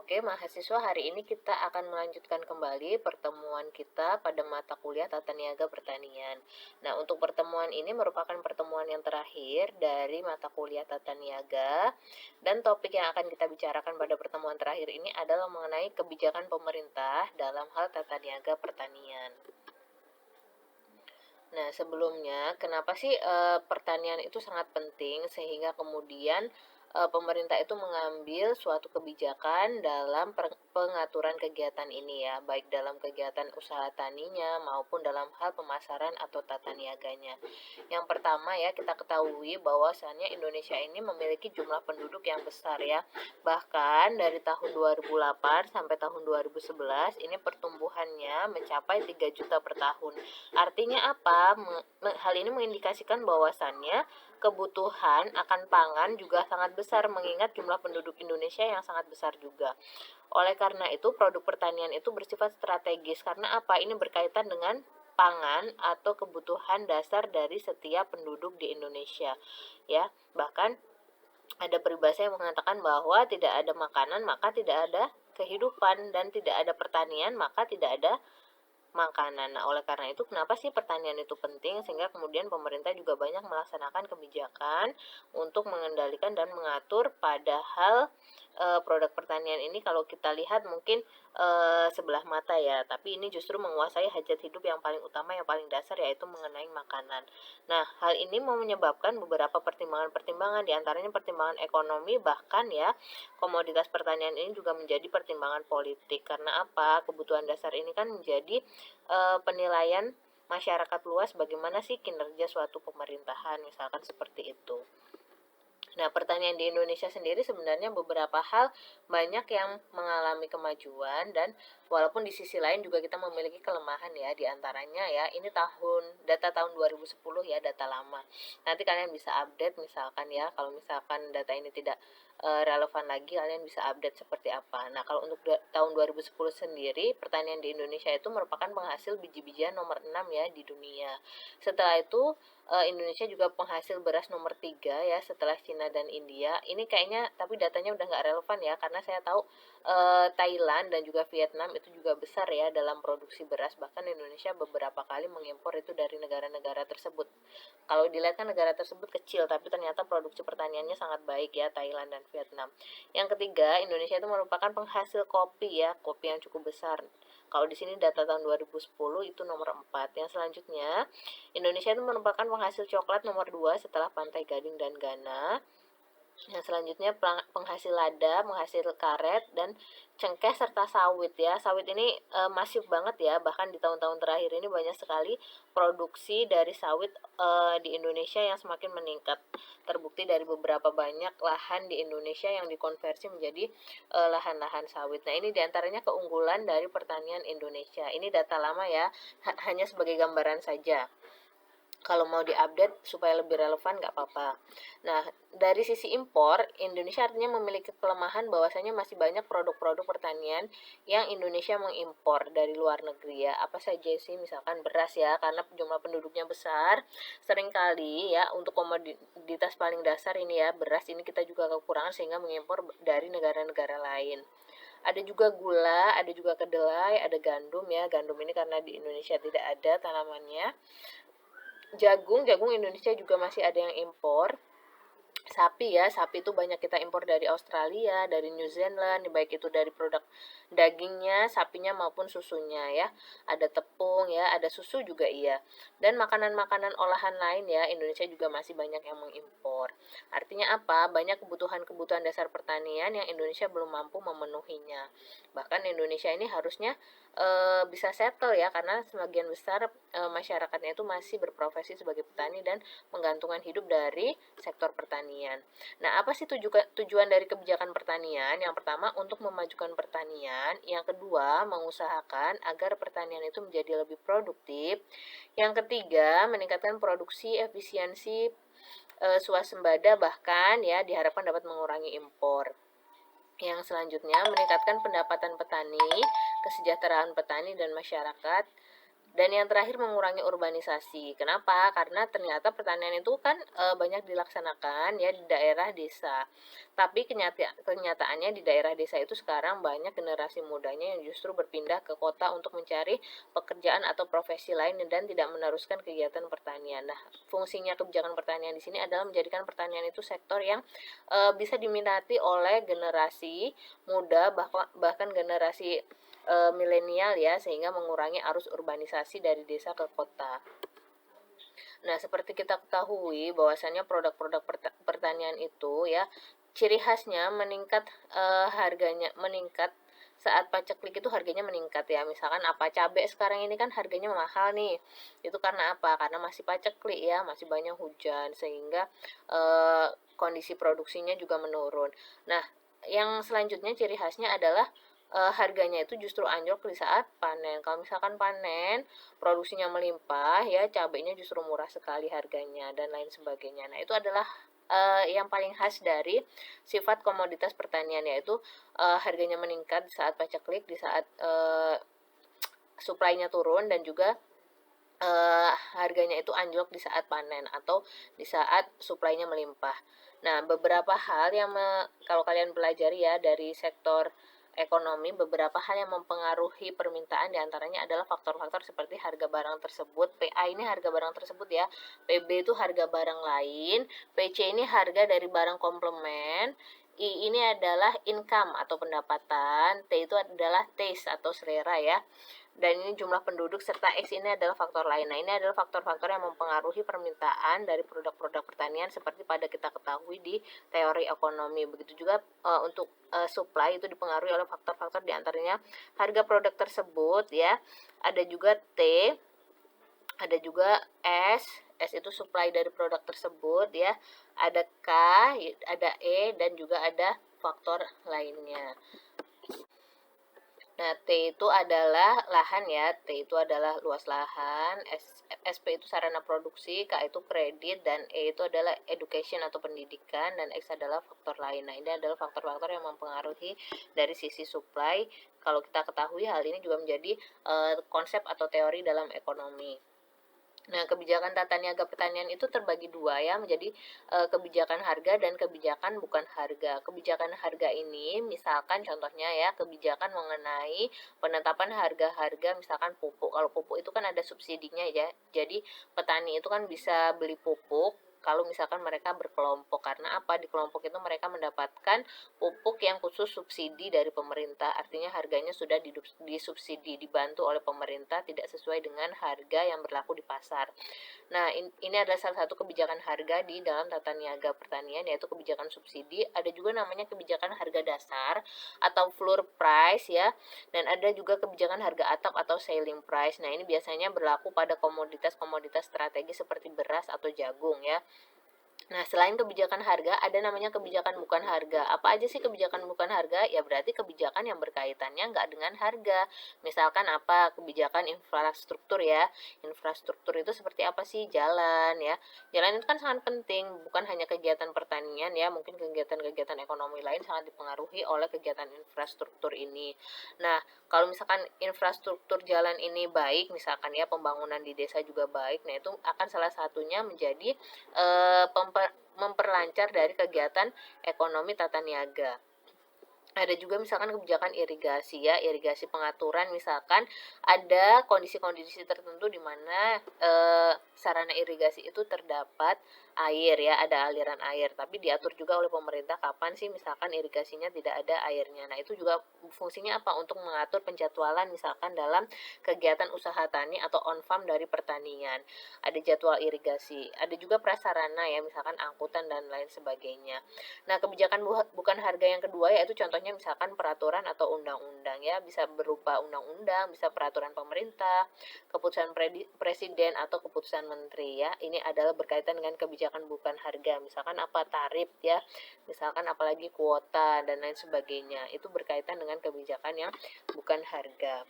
Oke, mahasiswa, hari ini kita akan melanjutkan kembali pertemuan kita pada mata kuliah Tata Niaga Pertanian. Nah, untuk pertemuan ini merupakan pertemuan yang terakhir dari mata kuliah Tata Niaga, dan topik yang akan kita bicarakan pada pertemuan terakhir ini adalah mengenai kebijakan pemerintah dalam hal Tata Niaga Pertanian. Nah, sebelumnya, kenapa sih pertanian itu sangat penting sehingga kemudian pemerintah itu mengambil suatu kebijakan dalam pengaturan kegiatan ini ya, baik dalam kegiatan usaha taninya maupun dalam hal pemasaran atau tata niaganya. Yang pertama ya, kita ketahui bahwasannya Indonesia ini memiliki jumlah penduduk yang besar ya. Bahkan dari tahun 2008 sampai tahun 2011 ini pertumbuhannya mencapai 3 juta per tahun. Artinya apa? Hal ini mengindikasikan bahwasannya kebutuhan akan pangan juga sangat besar mengingat jumlah penduduk Indonesia yang sangat besar juga. Oleh karena itu, produk pertanian itu bersifat strategis. Karena apa? Ini berkaitan dengan pangan atau kebutuhan dasar dari setiap penduduk di Indonesia. Ya, bahkan ada peribahasa yang mengatakan bahwa tidak ada makanan maka tidak ada kehidupan, dan tidak ada pertanian maka tidak ada makanan. Nah, oleh karena itu kenapa sih pertanian itu penting, sehingga kemudian pemerintah juga banyak melaksanakan kebijakan untuk mengendalikan dan mengatur padahal produk pertanian ini kalau kita lihat mungkin sebelah mata ya, tapi ini justru menguasai hajat hidup yang paling utama, yang paling dasar, yaitu mengenai makanan. Nah, hal ini menyebabkan beberapa pertimbangan-pertimbangan, diantaranya pertimbangan ekonomi, bahkan ya komoditas pertanian ini juga menjadi pertimbangan politik. Karena apa? Kebutuhan dasar ini kan menjadi penilaian masyarakat luas bagaimana sih kinerja suatu pemerintahan, misalkan seperti itu. Nah, pertanian di Indonesia sendiri sebenarnya beberapa hal banyak yang mengalami kemajuan, dan walaupun di sisi lain juga kita memiliki kelemahan ya, diantaranya ya ini data tahun 2010 ya, data lama. Nanti kalian bisa update misalkan ya, kalau misalkan data ini tidak relevan lagi, kalian bisa update seperti apa. Nah, kalau untuk tahun 2010 sendiri, pertanian di Indonesia itu merupakan penghasil biji-bijian nomor 6 ya di dunia. Setelah itu Indonesia juga penghasil beras nomor 3 ya, setelah Cina dan India. Ini kayaknya tapi datanya udah nggak relevan ya, karena saya tahu Thailand dan juga Vietnam itu juga besar ya dalam produksi beras. Bahkan Indonesia beberapa kali mengimpor itu dari negara-negara tersebut. Kalau dilihat kan negara tersebut kecil, tapi ternyata produksi pertaniannya sangat baik ya, Thailand dan Vietnam. Yang ketiga, Indonesia itu merupakan penghasil kopi ya, kopi yang cukup besar. Kalau di sini data tahun 2010 itu nomor 4. Yang selanjutnya, Indonesia itu merupakan penghasil coklat nomor 2 setelah Pantai Gading dan Ghana. Yang selanjutnya penghasil lada, penghasil karet, dan cengkeh serta sawit ya. Sawit ini masif banget ya, bahkan di tahun-tahun terakhir ini banyak sekali produksi dari sawit di Indonesia yang semakin meningkat. Terbukti dari beberapa banyak lahan di Indonesia yang dikonversi menjadi lahan-lahan sawit. Nah, ini diantaranya keunggulan dari pertanian Indonesia. Ini data lama ya, hanya sebagai gambaran saja. Kalau mau diupdate supaya lebih relevan nggak apa-apa. Nah, dari sisi impor, Indonesia artinya memiliki kelemahan bahwasanya masih banyak produk-produk pertanian yang Indonesia mengimpor dari luar negeri ya. Apa saja sih? Misalkan beras ya, karena jumlah penduduknya besar, seringkali ya untuk komoditas paling dasar ini ya, beras ini kita juga kekurangan sehingga mengimpor dari negara-negara lain. Ada juga gula, ada juga kedelai, ada gandum ya. Gandum ini karena di Indonesia tidak ada tanamannya. Jagung Indonesia juga masih ada yang impor. Sapi ya, sapi itu banyak kita impor dari Australia, dari New Zealand, baik itu dari produk dagingnya, sapinya maupun susunya ya. Ada tepung ya, ada susu juga iya. Dan makanan-makanan olahan lain ya, Indonesia juga masih banyak yang mengimpor. Artinya apa? Banyak kebutuhan-kebutuhan dasar pertanian yang Indonesia belum mampu memenuhinya. Bahkan Indonesia ini harusnya bisa settle ya, karena sebagian besar masyarakatnya itu masih berprofesi sebagai petani dan menggantungkan hidup dari sektor pertanian. Nah, apa sih tujuan dari kebijakan pertanian? Yang pertama, untuk memajukan pertanian. Yang kedua, mengusahakan agar pertanian itu menjadi lebih produktif. Yang ketiga, meningkatkan produksi, efisiensi, swasembada, bahkan ya diharapkan dapat mengurangi impor. Yang selanjutnya, meningkatkan pendapatan petani, kesejahteraan petani dan masyarakat. Dan yang terakhir mengurangi urbanisasi. Kenapa? Karena ternyata pertanian itu kan banyak dilaksanakan ya di daerah desa. Tapi kenyataannya di daerah desa itu sekarang banyak generasi mudanya yang justru berpindah ke kota untuk mencari pekerjaan atau profesi lain dan tidak meneruskan kegiatan pertanian. Nah, fungsinya kebijakan pertanian di sini adalah menjadikan pertanian itu sektor yang bisa diminati oleh generasi muda, bahkan generasi milenial ya, sehingga mengurangi arus urbanisasi dari desa ke kota. Nah, seperti kita ketahui bahwasannya produk-produk pertanian itu ya ciri khasnya meningkat, harganya meningkat saat paceklik itu harganya meningkat ya. Misalkan apa cabai sekarang ini kan harganya mahal nih. Itu karena apa? Karena masih paceklik ya, masih banyak hujan sehingga kondisi produksinya juga menurun. Nah, yang selanjutnya ciri khasnya adalah harganya itu justru anjlok di saat panen. Kalau misalkan panen, produksinya melimpah ya, cabainya justru murah sekali harganya dan lain sebagainya. Nah, itu adalah yang paling khas dari sifat komoditas pertanian, yaitu harganya meningkat di saat paceklik, di saat supply-nya turun, dan juga harganya itu anjlok di saat panen atau di saat supply-nya melimpah. Nah, beberapa hal yang kalau kalian pelajari ya dari sektor ekonomi, beberapa hal yang mempengaruhi permintaan diantaranya adalah faktor-faktor seperti harga barang tersebut. PA ini harga barang tersebut ya, PB itu harga barang lain, PC ini harga dari barang komplement, I ini adalah income atau pendapatan, T itu adalah taste atau selera ya, dan ini jumlah penduduk, serta X ini adalah faktor lain. Nah, ini adalah faktor-faktor yang mempengaruhi permintaan dari produk-produk pertanian seperti pada kita ketahui di teori ekonomi. Begitu juga untuk supply itu dipengaruhi oleh faktor-faktor diantaranya harga produk tersebut ya. Ada juga T, ada juga S. S itu supply dari produk tersebut ya. Ada K, ada E, dan juga ada faktor lainnya. Nah, T itu adalah lahan ya, T itu adalah luas lahan, SP itu sarana produksi, K itu kredit, dan E itu adalah education atau pendidikan, dan X adalah faktor lain. Nah, ini adalah faktor-faktor yang mempengaruhi dari sisi supply. Kalau kita ketahui hal ini juga menjadi konsep atau teori dalam ekonomi. Nah, kebijakan tata niaga pertanian itu terbagi dua ya, menjadi kebijakan harga dan kebijakan bukan harga. Kebijakan harga ini misalkan contohnya ya, kebijakan mengenai penetapan harga-harga misalkan pupuk. Kalau pupuk itu kan ada subsidinya ya. Jadi petani itu kan bisa beli pupuk kalau misalkan mereka berkelompok. Karena apa? Di kelompok itu mereka mendapatkan pupuk yang khusus subsidi dari pemerintah. Artinya harganya sudah disubsidi, dibantu oleh pemerintah, tidak sesuai dengan harga yang berlaku di pasar. Nah, ini adalah salah satu kebijakan harga di dalam tata niaga pertanian, yaitu kebijakan subsidi. Ada juga namanya kebijakan harga dasar atau floor price ya. Dan ada juga kebijakan harga atap atau ceiling price. Nah, ini biasanya berlaku pada komoditas-komoditas strategis seperti beras atau jagung ya. Nah, selain kebijakan harga, ada namanya kebijakan bukan harga. Apa aja sih kebijakan bukan harga? Ya berarti kebijakan yang berkaitannya nggak dengan harga. Misalkan apa? Kebijakan infrastruktur ya. Infrastruktur itu seperti apa sih? Jalan ya. Jalan itu kan sangat penting, bukan hanya kegiatan pertanian ya, mungkin kegiatan-kegiatan ekonomi lain sangat dipengaruhi oleh kegiatan infrastruktur ini. Nah, kalau misalkan infrastruktur jalan ini baik, misalkan ya pembangunan di desa juga baik, nah itu akan salah satunya menjadi memperlancar dari kegiatan ekonomi tata niaga. Ada juga misalkan kebijakan irigasi ya, irigasi pengaturan, misalkan ada kondisi-kondisi tertentu di mana sarana irigasi itu terdapat air ya, ada aliran air, tapi diatur juga oleh pemerintah kapan sih misalkan irigasinya tidak ada airnya. Nah, itu juga fungsinya apa? Untuk mengatur penjadwalan misalkan dalam kegiatan usaha tani atau on farm dari pertanian. Ada jadwal irigasi, ada juga prasarana ya, misalkan angkutan dan lain sebagainya. Nah, kebijakan bukan harga yang kedua yaitu contohnya misalkan peraturan atau undang-undang ya, bisa berupa undang-undang, bisa peraturan pemerintah, keputusan presiden atau keputusan menteri ya. Ini adalah berkaitan dengan kebijakan bukan harga. Misalkan apa tarif ya, misalkan apalagi kuota dan lain sebagainya. Itu berkaitan dengan kebijakan yang bukan harga.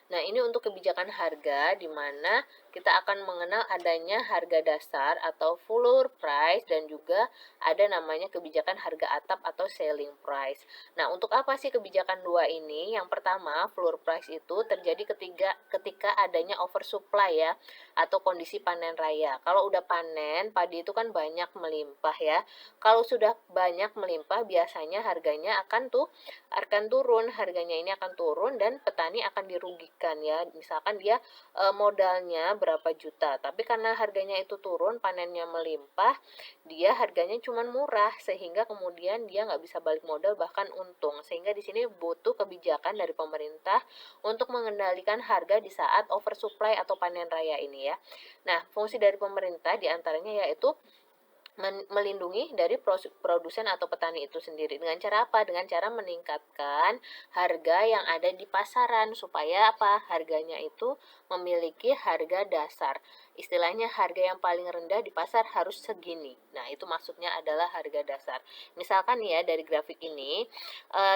Nah, ini untuk kebijakan harga di mana kita akan mengenal adanya harga dasar atau floor price dan juga ada namanya kebijakan harga atap atau selling price. Nah, untuk apa sih kebijakan dua ini? Yang pertama, floor price itu terjadi ketika adanya oversupply ya atau kondisi panen raya. Kalau udah panen, padi itu kan banyak melimpah ya. Kalau sudah banyak melimpah, biasanya harganya akan turun, harganya ini akan turun dan petani akan dirugikan ya. Misalkan dia modalnya berapa juta, tapi karena harganya itu turun, panennya melimpah, dia harganya cuma murah sehingga kemudian dia nggak bisa balik modal bahkan untung. Sehingga di sini butuh kebijakan dari pemerintah untuk mengendalikan harga di saat oversupply atau panen raya ini ya. Nah, fungsi dari pemerintah diantaranya yaitu melindungi dari produsen atau petani itu sendiri. Dengan cara apa? Dengan cara meningkatkan harga yang ada di pasaran supaya apa? Harganya itu memiliki harga dasar. Istilahnya harga yang paling rendah di pasar harus segini. Nah, itu maksudnya adalah harga dasar. Misalkan ya dari grafik ini,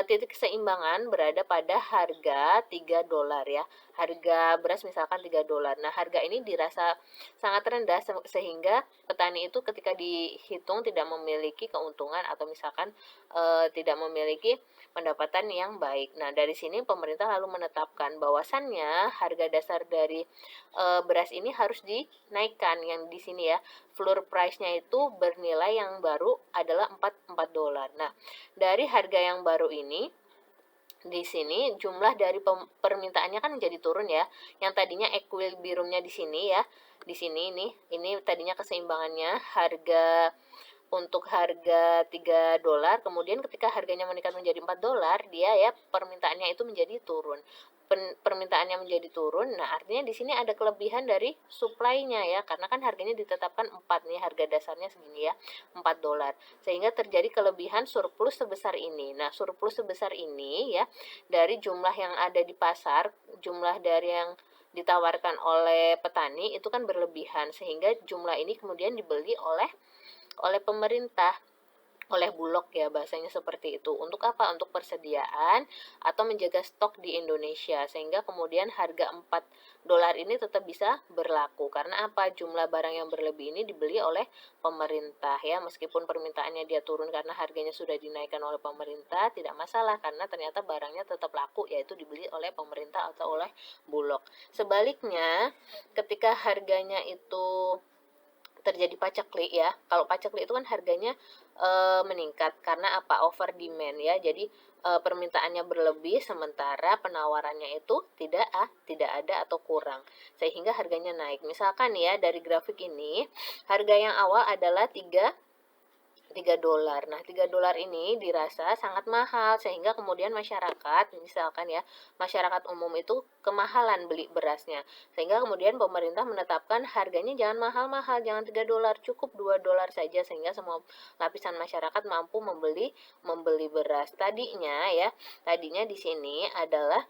titik keseimbangan berada pada harga 3 dolar ya. Harga beras misalkan 3 dolar. Nah, harga ini dirasa sangat rendah sehingga petani itu ketika dihitung tidak memiliki keuntungan atau misalkan tidak memiliki pendapatan yang baik. Nah, dari sini pemerintah lalu menetapkan bahwasannya harga dasar dari beras ini harus dinaikkan yang di sini ya. Floor price-nya itu bernilai yang baru adalah 4 dolar. Nah, dari harga yang baru ini di sini jumlah dari permintaannya kan menjadi turun ya. Yang tadinya equilibriumnya di sini ya. Di sini ini tadinya keseimbangannya untuk harga 3 dolar, kemudian ketika harganya meningkat menjadi 4 dolar, dia ya permintaannya itu menjadi turun. Permintaannya menjadi turun, nah artinya di sini ada kelebihan dari supply-nya ya, karena kan harganya ditetapkan 4 nih, harga dasarnya segini ya, 4 dolar. Sehingga terjadi kelebihan surplus sebesar ini. Nah, surplus sebesar ini ya, dari jumlah yang ada di pasar, jumlah dari yang ditawarkan oleh petani itu kan berlebihan, sehingga jumlah ini kemudian dibeli oleh pemerintah, oleh Bulog ya bahasanya seperti itu. Untuk apa? Untuk persediaan atau menjaga stok di Indonesia sehingga kemudian harga 4 dolar ini tetap bisa berlaku. Karena apa? Jumlah barang yang berlebih ini dibeli oleh pemerintah ya. Meskipun permintaannya dia turun karena harganya sudah dinaikkan oleh pemerintah, tidak masalah karena ternyata barangnya tetap laku yaitu dibeli oleh pemerintah atau oleh Bulog. Sebaliknya, ketika harganya itu terjadi paceklik ya. Kalau paceklik itu kan harganya meningkat karena apa? Over demand ya. Jadi permintaannya berlebih sementara penawarannya itu tidak ada atau kurang. Sehingga harganya naik. Misalkan ya dari grafik ini, harga yang awal adalah 3 dolar. Nah, 3 dolar ini dirasa sangat mahal sehingga kemudian masyarakat, misalkan ya, masyarakat umum itu kemahalan beli berasnya. Sehingga kemudian pemerintah menetapkan harganya jangan mahal-mahal, jangan 3 dolar, cukup 2 dolar saja sehingga semua lapisan masyarakat mampu membeli beras. Tadinya di sini adalah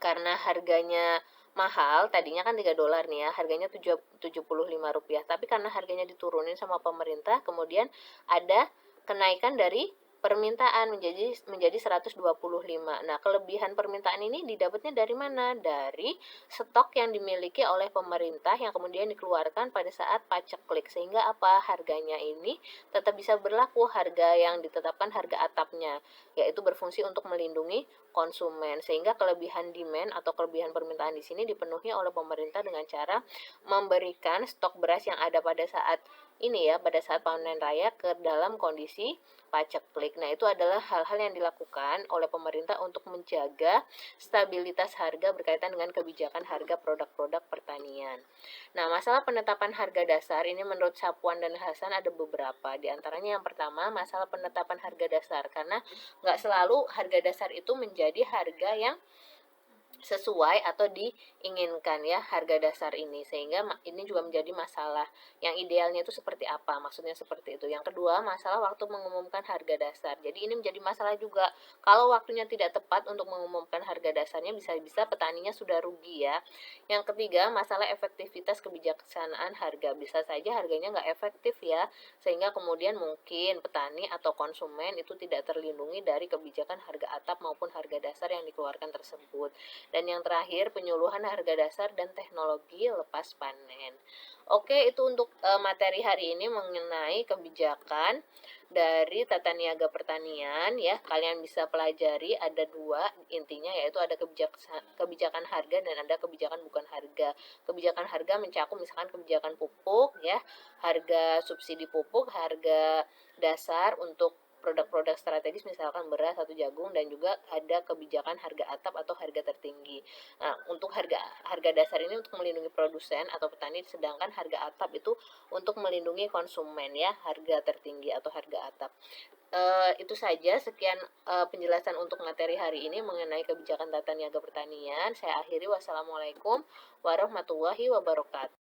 karena harganya mahal, tadinya kan 3 dolar nih ya, harganya 75 rupiah. Tapi karena harganya diturunin sama pemerintah, kemudian ada kenaikan dari permintaan menjadi 125. Nah, kelebihan permintaan ini didapatnya dari mana? Dari stok yang dimiliki oleh pemerintah yang kemudian dikeluarkan pada saat paceklik. Sehingga apa? Harganya ini tetap bisa berlaku, harga yang ditetapkan harga atapnya, yaitu berfungsi untuk melindungi konsumen. Sehingga kelebihan demand atau kelebihan permintaan di sini dipenuhi oleh pemerintah dengan cara memberikan stok beras yang ada pada saat ini ya, pada saat panen raya ke dalam kondisi paceklik. Nah, itu adalah hal-hal yang dilakukan oleh pemerintah untuk menjaga stabilitas harga berkaitan dengan kebijakan harga produk-produk pertanian. Nah, masalah penetapan harga dasar ini menurut Sapuan dan Hasan ada beberapa. Di antaranya yang pertama, masalah penetapan harga dasar. Karena nggak selalu harga dasar itu menjadi harga yang sesuai atau diinginkan ya harga dasar ini, sehingga ini juga menjadi masalah. Yang idealnya itu seperti apa, maksudnya seperti itu. Yang kedua, masalah waktu mengumumkan harga dasar. Jadi ini menjadi masalah juga, kalau waktunya tidak tepat untuk mengumumkan harga dasarnya bisa-bisa petaninya sudah rugi ya. Yang ketiga, masalah efektivitas kebijaksanaan harga. Bisa saja harganya nggak efektif ya, sehingga kemudian mungkin petani atau konsumen itu tidak terlindungi dari kebijakan harga atap maupun harga dasar yang dikeluarkan tersebut. Dan yang terakhir, penyuluhan harga dasar dan teknologi lepas panen. Oke, itu untuk materi hari ini mengenai kebijakan dari tata niaga pertanian ya. Kalian bisa pelajari ada dua intinya, yaitu ada kebijakan harga dan ada kebijakan bukan harga. Kebijakan harga mencakup misalkan kebijakan pupuk ya, harga subsidi pupuk, harga dasar untuk produk-produk strategis misalkan beras atau jagung, dan juga ada kebijakan harga atap atau harga tertinggi. Nah, untuk harga harga dasar ini untuk melindungi produsen atau petani, sedangkan harga atap itu untuk melindungi konsumen ya, harga tertinggi atau harga atap. Itu saja, sekian penjelasan untuk materi hari ini mengenai kebijakan tata niaga pertanian. Saya akhiri, wassalamualaikum warahmatullahi wabarakatuh.